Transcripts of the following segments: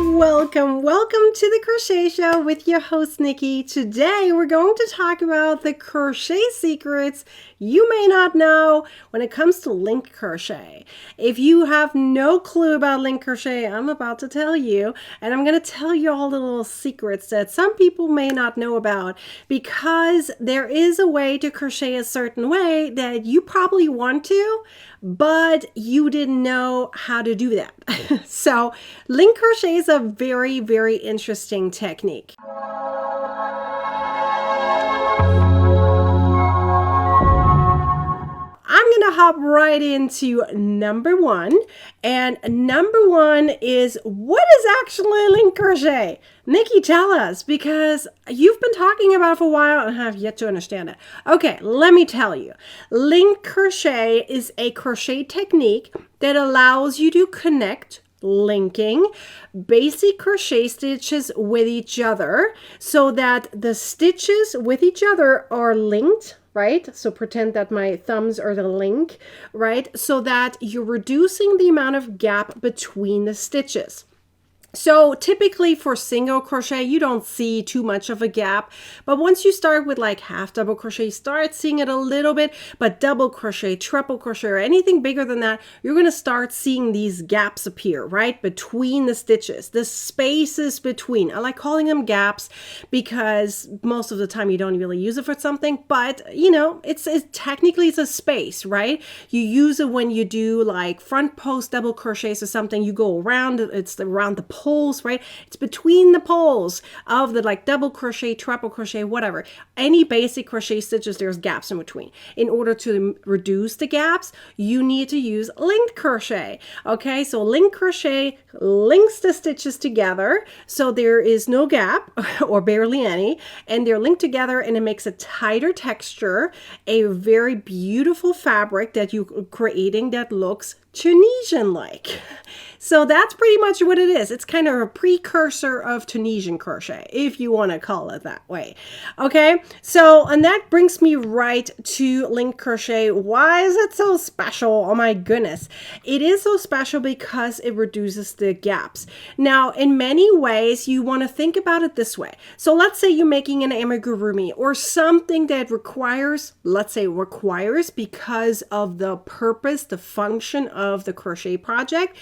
Welcome to the Crochet Show with your host Nikki. Today we're going to talk about the crochet secrets you may not know when it comes to link crochet. If you have no clue about link crochet, I'm about to tell you, and I'm going to tell you all the little secrets that some people may not know about, because there is a way to crochet a certain way that you probably want to, but you didn't know how to do that. So link crochet is a very, very interesting technique. I'm going to hop right into number one. And number one is, what is actually link crochet? Nikki, tell us, because you've been talking about it for a while and have yet to understand it. Okay, let me tell you. Link crochet is a crochet technique that allows you to connect linking basic crochet stitches with each other so that the stitches with each other are linked, right? So pretend that my thumbs are the link, right? So that you're reducing the amount of gap between the stitches. So typically for single crochet, you don't see too much of a gap, but once you start with like half double crochet, start seeing it a little bit, but double crochet, triple crochet, or anything bigger than that, you're going to start seeing these gaps appear, right? Between the stitches, the spaces between. I like calling them gaps because most of the time you don't really use it for something, but you know, it's technically it's a space, right? You use it when you do like front post double crochets or something, you go around, it's around the poles, right? It's between the poles of the like double crochet, triple crochet, whatever. Any basic crochet stitches, there's gaps in between. In order to reduce the gaps, you need to use linked crochet. Okay, so linked crochet links the stitches together so there is no gap or barely any, and they're linked together and it makes a tighter texture, a very beautiful fabric that you're creating that looks Tunisian-like. So that's pretty much what it is. It's kind of a precursor of Tunisian crochet, if you want to call it that way. Okay, so, and that brings me right to link crochet. Why is it so special? Oh my goodness. It is so special because it reduces the gaps. Now, in many ways, you want to think about it this way. So let's say you're making an amigurumi or something that requires, let's say requires because of the purpose, the function of the crochet project.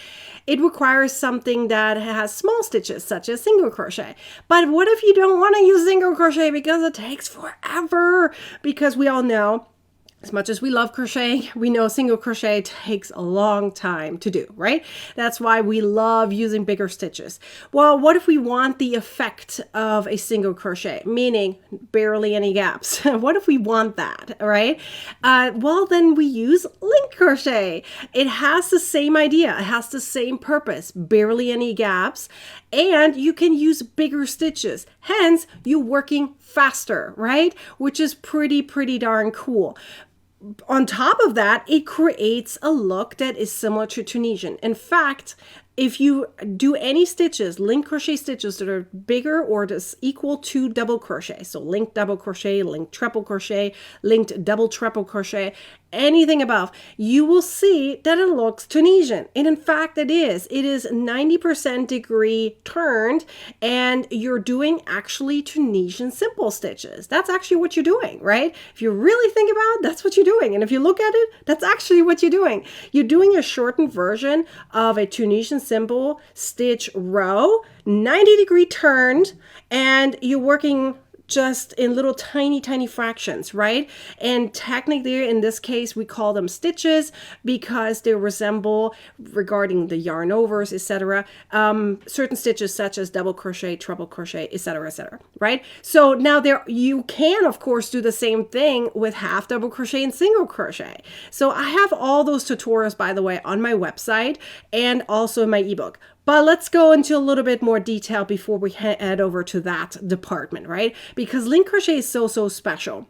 It requires something that has small stitches, such as single crochet. But what if you don't want to use single crochet because it takes forever? Because we all know, as much as we love crocheting, we know single crochet takes a long time to do, right? That's why we love using bigger stitches. Well, what if we want the effect of a single crochet, meaning barely any gaps? What if we want that, right? Well, then we use link crochet. It has the same idea. It has the same purpose, barely any gaps, and you can use bigger stitches. Hence, you're working faster, right? Which is pretty darn cool. On top of that, it creates a look that is similar to Tunisian. In fact, if you do any stitches, link crochet stitches that are bigger or just equal to double crochet, so linked double crochet, linked triple crochet, linked double triple crochet, anything above, you will see that it looks Tunisian. And in fact, it is. It is 90% degree turned, and you're doing actually Tunisian simple stitches. That's actually what you're doing, right? If you really think about it, that's what you're doing. And if you look at it, that's actually what you're doing. You're doing a shortened version of a Tunisian simple stitch row, 90 degree turned, and you're working just in little tiny fractions, right? And technically in this case we call them stitches because they resemble, regarding the yarn overs, etc., certain stitches such as double crochet, treble crochet, etc., right? So now there you can of course do the same thing with half double crochet and single crochet. So I have all those tutorials, by the way, on my website and also in my ebook. But let's go into a little bit more detail before we head over to that department, right? Because link crochet is so special.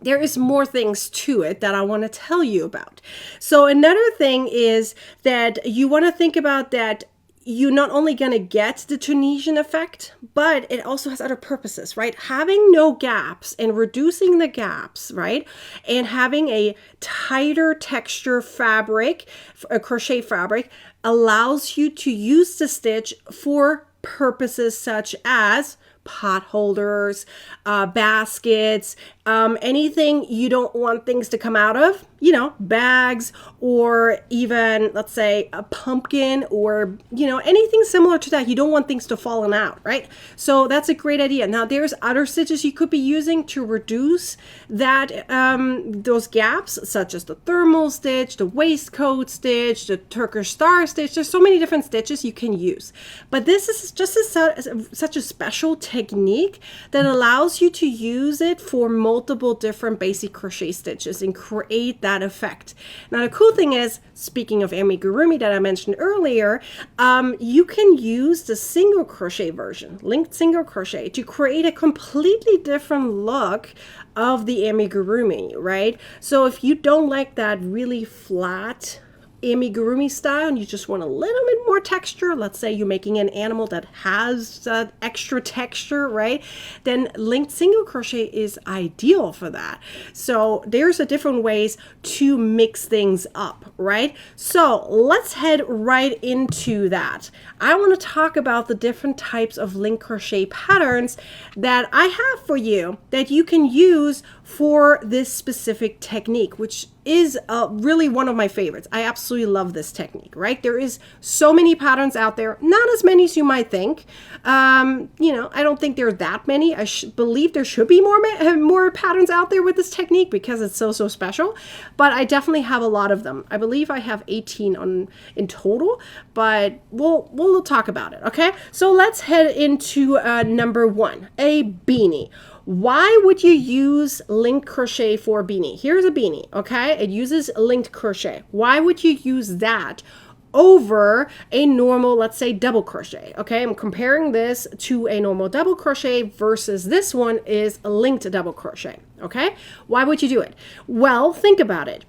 There is more things to it that I want to tell you about. So another thing is that you want to think about that you're not only going to get the Tunisian effect, but it also has other purposes, right? Having no gaps and reducing the gaps, right? And having a tighter texture fabric, a crochet fabric, allows you to use the stitch for purposes such as pot holders, baskets, anything you don't want things to come out of, bags, or even, let's say, a pumpkin, or, anything similar to that. You don't want things to fallen out, right? So that's a great idea. Now, there's other stitches you could be using to reduce that, those gaps, such as the thermal stitch, the waistcoat stitch, the Turkish star stitch. There's so many different stitches you can use. But this is just such a special technique that allows you to use it for multiple different basic crochet stitches and create that effect. Now, the cool thing is, speaking of amigurumi that I mentioned earlier, you can use the single crochet version, linked single crochet, to create a completely different look of the amigurumi, right? So if you don't like that really flat amigurumi style and you just want a little bit more texture, let's say you're making an animal that has extra texture, right? Then linked single crochet is ideal for that. So there's different ways to mix things up, right? So let's head right into that. I want to talk about the different types of link crochet patterns that I have for you that you can use for this specific technique, which is really one of my favorites. I absolutely love this technique, right? There is so many patterns out there, not as many as you might think. I don't think there are that many. I believe there should be more patterns out there with this technique because it's so special, but I definitely have a lot of them. I believe I have 18 in total, but we'll talk about it, okay? So let's head into number 1, a beanie. Why would you use linked crochet for a beanie? Here's a beanie, okay? It uses linked crochet. Why would you use that over a normal, let's say, double crochet? Okay, I'm comparing this to a normal double crochet versus this one is a linked double crochet, okay? Why would you do it? Well, think about it.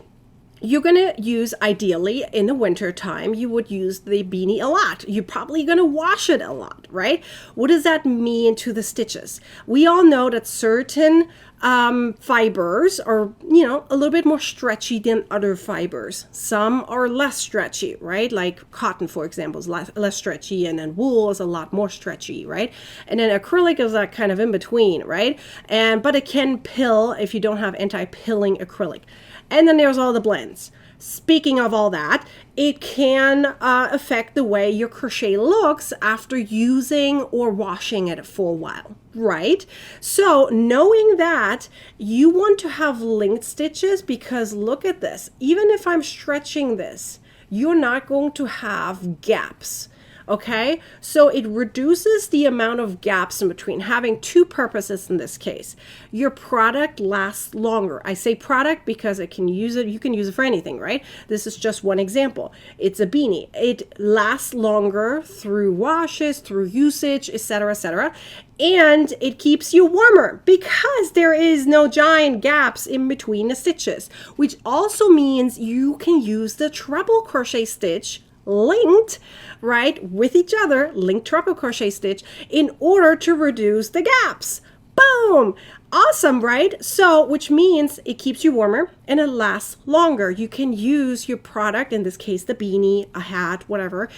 You're going to use, ideally, in the winter time, you would use the beanie a lot. You're probably going to wash it a lot, right? What does that mean to the stitches? We all know that certain fibers are, a little bit more stretchy than other fibers. Some are less stretchy, right? Like cotton, for example, is less stretchy, and then wool is a lot more stretchy, right? And then acrylic is like kind of in between, right? But it can pill if you don't have anti-pilling acrylic. And then there's all the blends. Speaking of all that, it can affect the way your crochet looks after using or washing it for a while, right? So knowing that, you want to have linked stitches because look at this. Even if I'm stretching this, you're not going to have gaps. Okay, so it reduces the amount of gaps in between, having two purposes in this case. Your product lasts longer. I say product because you can use it for anything, right? This is just one example. It's a beanie. It lasts longer through washes, through usage, etc., etc. And it keeps you warmer because there is no giant gaps in between the stitches, which also means you can use the treble crochet stitch linked, right, with each other, linked treble crochet stitch, in order to reduce the gaps. Boom! Awesome, right? So, which means it keeps you warmer and it lasts longer. You can use your product, in this case, the beanie, a hat, whatever,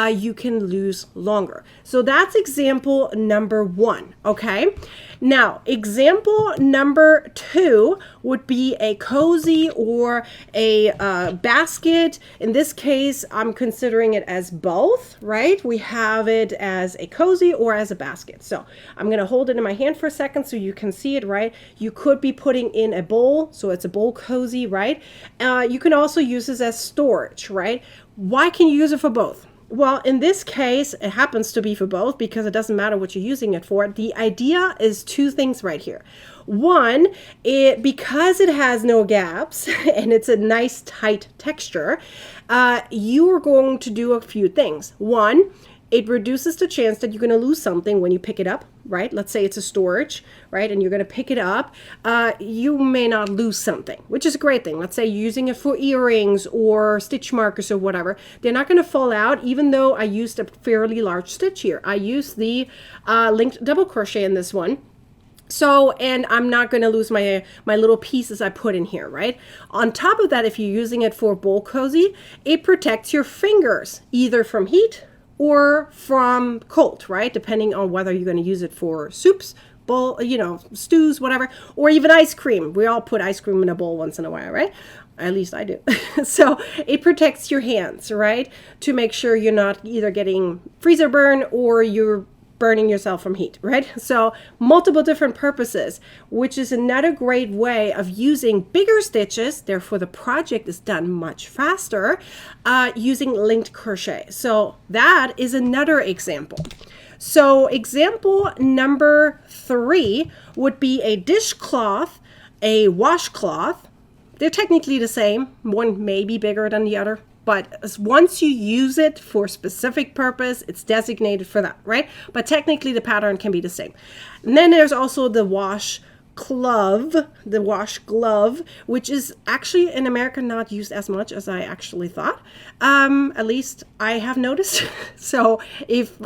you can use longer. So that's example number 1, okay? Now, example number 2 would be a cozy or a basket. In this case, I'm considering it as both, right? We have it as a cozy or as a basket. So I'm going to hold it in my hand for a second so you can see it, right? You could be putting in a bowl, so it's a bowl cozy, right? You can also use this as storage, right? Why can you use it for both? Well, in this case, it happens to be for both because it doesn't matter what you're using it for. The idea is 2 things right here. One, because it has no gaps and it's a nice tight texture, you are going to do a few things. One, it reduces the chance that you're going to lose something when you pick it up, right? Let's say it's a storage, right? And you're going to pick it up. You may not lose something, which is a great thing. Let's say you're using it for earrings or stitch markers or whatever. They're not going to fall out, even though I used a fairly large stitch here. I used the linked double crochet in this one. So, and I'm not going to lose my little pieces I put in here, right? On top of that, if you're using it for bowl cozy, it protects your fingers either from heat or from cold, right? Depending on whether you're going to use it for soups, bowl, stews, whatever, or even ice cream. We all put ice cream in a bowl once in a while, right? At least I do. So it protects your hands, right? To make sure you're not either getting freezer burn or you're burning yourself from heat, right? So multiple different purposes, which is another great way of using bigger stitches. Therefore, the project is done much faster using linked crochet. So that is another example. So example number 3 would be a dishcloth, a washcloth. They're technically the same. One may be bigger than the other, but once you use it for a specific purpose, it's designated for that, right? But technically the pattern can be the same. And then there's also the wash glove, which is actually in America not used as much as I actually thought. At least I have noticed. So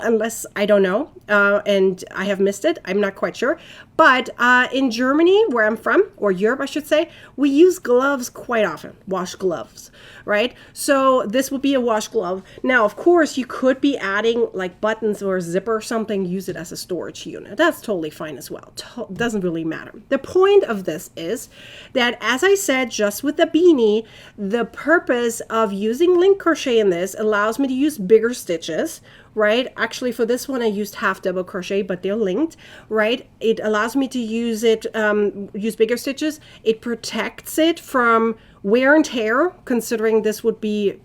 unless I don't know, and I have missed it, I'm not quite sure. But in Germany, where I'm from, or Europe, I should say, we use gloves quite often, wash gloves, right? So this would be a wash glove. Now, of course, you could be adding like buttons or a zipper or something, use it as a storage unit. That's totally fine as well. Doesn't really matter. The point of this is that, as I said, just with the beanie, the purpose of using link crochet in this allows me to use bigger stitches, right? Actually, for this one, I used half double crochet, but they're linked, right? It allows me to use bigger stitches. It protects it from wear and tear, considering this would be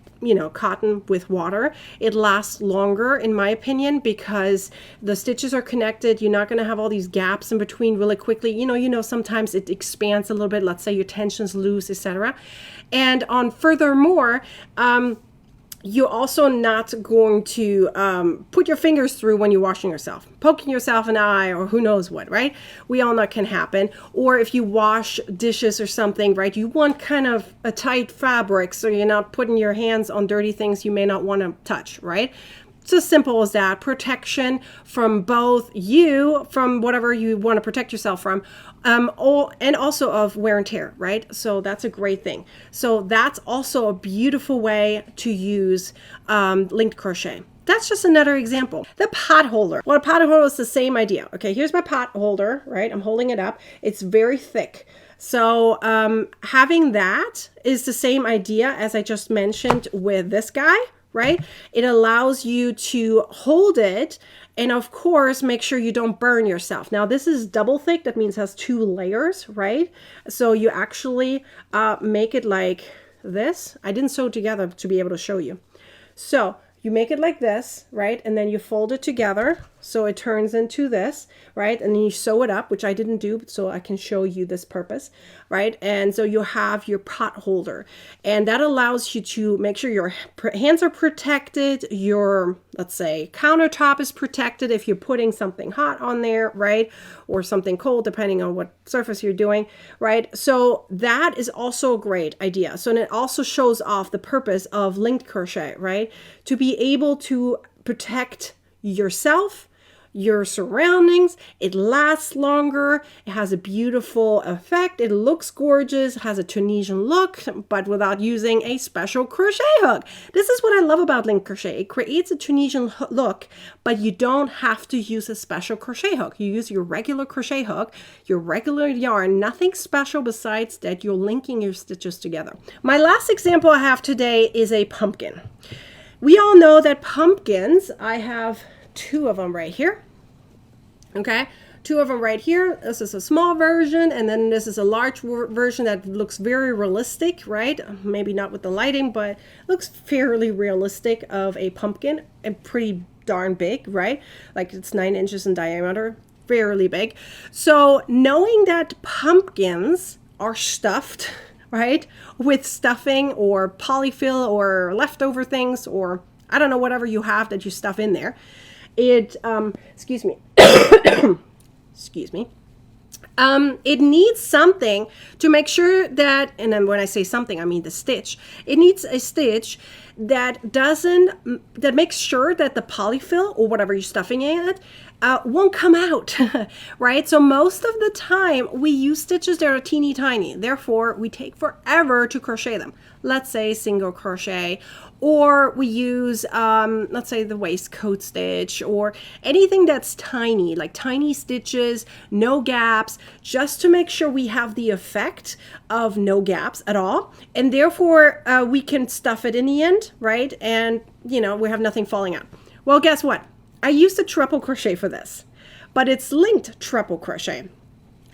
cotton with water. It lasts longer, in my opinion, because the stitches are connected. You're not going to have all these gaps in between really quickly. Sometimes it expands a little bit. Let's say your tension's loose, etc. And furthermore, you're also not going to put your fingers through when you're washing yourself, poking yourself in the eye or who knows what, right? We all know it can happen. Or if you wash dishes or something, right, you want kind of a tight fabric so you're not putting your hands on dirty things you may not want to touch, right? It's as simple as that. Protection from both from whatever you want to protect yourself from, and also of wear and tear, right? So that's a great thing. So that's also a beautiful way to use linked crochet. That's just another example. The pot holder. Well, a pot holder is the same idea. Okay, here's my pot holder, right? I'm holding it up. It's very thick. So having that is the same idea as I just mentioned with this guy, right? It allows you to hold it and, of course, make sure you don't burn yourself. Now, this is double thick. That means it has 2 layers, right? So you actually make it like this. I didn't sew it together to be able to show you. So you make it like this, right? And then you fold it together so it turns into this, right? And then you sew it up, which I didn't do, so I can show you this purpose, right? And so you have your pot holder, and that allows you to make sure your hands are protected, your, let's say, countertop is protected if you're putting something hot on there, right? Or something cold, depending on what surface you're doing, right? So that is also a great idea. So and it also shows off the purpose of linked crochet, right? To be able to protect yourself, your surroundings. It lasts longer. It has a beautiful effect. It looks gorgeous, has a Tunisian look, but without using a special crochet hook. This is what I love about linked crochet. It creates a Tunisian look, but you don't have to use a special crochet hook. You use your regular crochet hook, your regular yarn, nothing special besides that you're linking your stitches together. My last example I have today is a pumpkin. We all know that pumpkins, I have 2 of them right here. Okay, 2 of them right here. This is a small version, and then this is a large version that looks very realistic, right? Maybe not with the lighting, but looks fairly realistic of a pumpkin, and pretty darn big, right? Like it's 9 inches in diameter, fairly big. So knowing that pumpkins are stuffed, right, with stuffing or polyfill or leftover things, or I don't know, whatever you have that you stuff in there. Excuse me. Excuse me. It needs something to make sure that, and then when I say something, I mean the stitch. It needs a stitch that that makes sure that the polyfill or whatever you're stuffing in it won't come out, right? So most of the time we use stitches that are teeny tiny. Therefore, we take forever to crochet them. Let's say single crochet, or we use, let's say the waistcoat stitch, or anything that's tiny, like tiny stitches, no gaps, just to make sure we have the effect of no gaps at all. And therefore, we can stuff it in the end, right? And, we have nothing falling out. Well, guess what? I used a triple crochet for this, but it's linked triple crochet.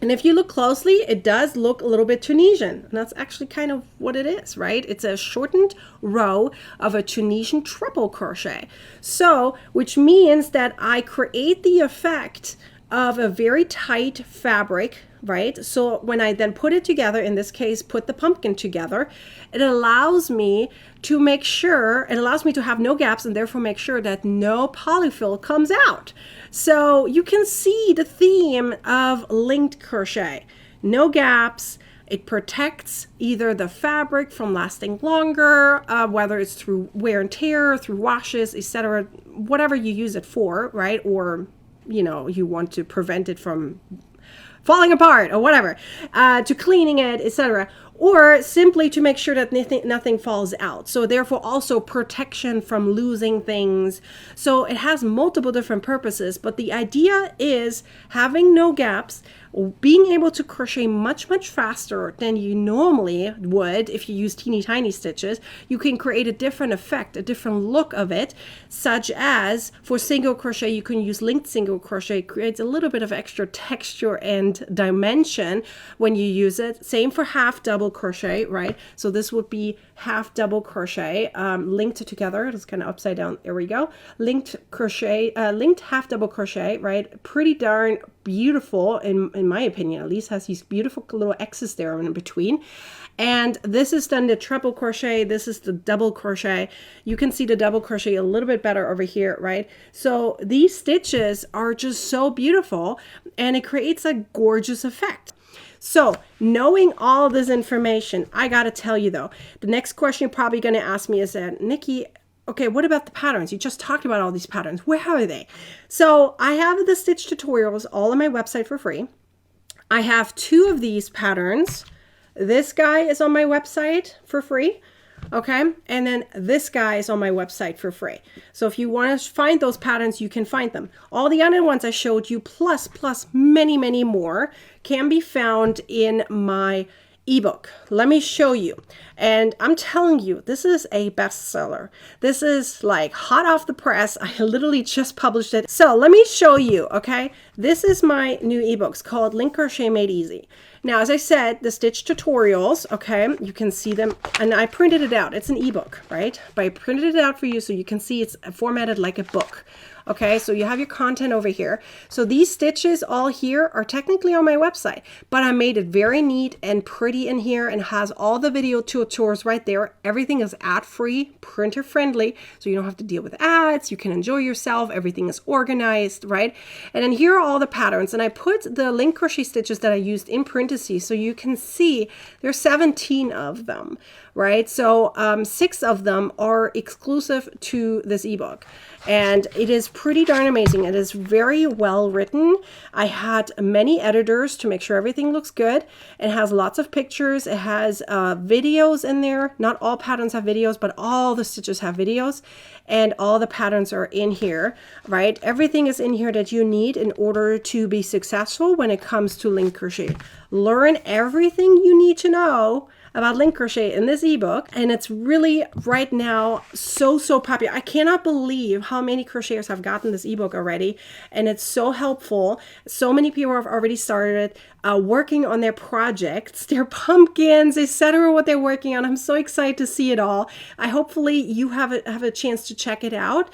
And if you look closely, it does look a little bit Tunisian. And that's actually kind of what it is, right? It's a shortened row of a Tunisian triple crochet. So, which means that I create the effect of a very tight fabric, right? So when I then put it together, in this case, put the pumpkin together, it allows me to make sure, it allows me to have no gaps and therefore make sure that no polyfill comes out. So you can see the theme of linked crochet. No gaps. It protects either the fabric from lasting longer, whether it's through wear and tear, through washes, etc., whatever you use it for, right? Or, you want to prevent it from falling apart or whatever, to cleaning it, etc., or simply to make sure that nothing falls out. So therefore also protection from losing things. So it has multiple different purposes, but the idea is having no gaps, being able to crochet much faster than you normally would if you use teeny tiny stitches. You can create a different effect, a different look of it, such as for single crochet, you can use linked single crochet. It creates a little bit of extra texture and dimension when you use it. Same for half double crochet, right? So this would be half double crochet, linked together. It's kind of upside down. There we go. Linked crochet, linked half double crochet, right? Pretty darn beautiful, in my opinion, at least. Has these beautiful little X's there in between. And this is then the triple crochet. This is the double crochet. You can see the double crochet a little bit better over here, right? So these stitches are just so beautiful, and it creates a gorgeous effect. So knowing all this information, I got to tell you though, the next question you're probably going to ask me is that, Nikki, okay, what about the patterns? You just talked about all these patterns. Where are they? So I have the stitch tutorials all on my website for free. I have 2 of these patterns. This guy is on my website for free. Okay, and then this guy is on my website for free. So if you want to find those patterns, you can find them. All the other ones I showed you, plus many more, can be found in my ebook. Let me show you. And I'm telling you, this is a bestseller. This is like hot off the press. I literally just published it. So let me show you, okay? This is my new ebooks called Link Crochet Made Easy. Now, as I said, the stitch tutorials, okay, you can see them, and I printed it out. It's an ebook, right? But I printed it out for you so you can see it's formatted like a book. Okay, so you have your content over here. So these stitches all here are technically on my website, but I made it very neat and pretty in here and has all the video tutorials right there. Everything is ad-free, printer-friendly, so you don't have to deal with ads. You can enjoy yourself. Everything is organized, right? And then here are all the patterns, and I put the link crochet stitches that I used in parentheses so you can see there's 17 of them, right? So 6 of them are exclusive to this ebook. And it is pretty darn amazing. It is very well written. I had many editors to make sure everything looks good. It has lots of pictures. It has videos in there. Not all patterns have videos, but all the stitches have videos. And all the patterns are in here, right? Everything is in here that you need in order to be successful when it comes to link crochet. Learn everything you need to know about link crochet in this ebook, and it's really right now so popular. I cannot believe how many crocheters have gotten this ebook already, and it's so helpful. So many people have already started working on their projects, their pumpkins, etc., what they're working on. I'm so excited to see it all. Hopefully you have a chance to check it out.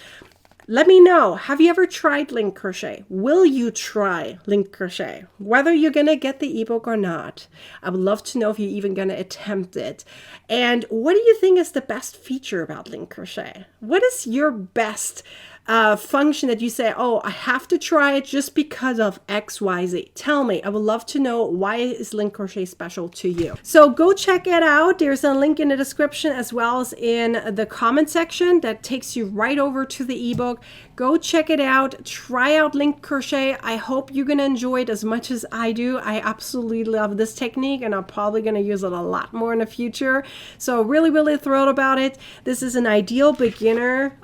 Let me know, have you ever tried link crochet? Will you try link crochet? Whether you're going to get the ebook or not. I would love to know if you're even going to attempt it. And what do you think is the best feature about link crochet? What is your best function that you say, oh, I have to try it just because of XYZ. Tell me. I would love to know, why is Link Crochet special to you? So go check it out. There's a link in the description as well as in the comment section that takes you right over to the ebook. Go check it out. Try out Link Crochet. I hope you're going to enjoy it as much as I do. I absolutely love this technique, and I'm probably going to use it a lot more in the future. So really, really thrilled about it. This is an ideal beginner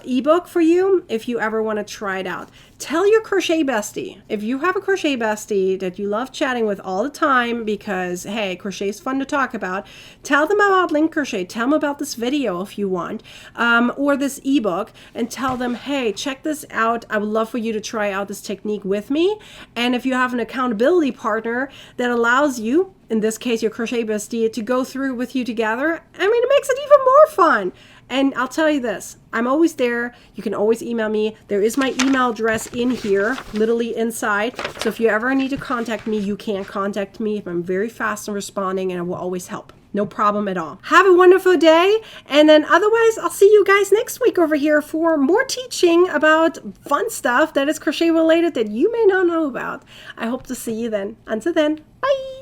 ebook for you if you ever want to try it out. Tell your crochet bestie. If you have a crochet bestie that you love chatting with all the time because, hey, crochet is fun to talk about, tell them about Link Crochet. Tell them about this video if you want, or this ebook, and tell them, hey, check this out. I would love for you to try out this technique with me. And if you have an accountability partner that allows you, in this case, your crochet bestie, to go through with you together, I mean, it makes it even more fun. And I'll tell you this, I'm always there. You can always email me. There is my email address in here, literally inside. So if you ever need to contact me, you can contact me. I'm very fast in responding, and I will always help. No problem at all. Have a wonderful day. And then otherwise, I'll see you guys next week over here for more teaching about fun stuff that is crochet related that you may not know about. I hope to see you then. Until then, bye.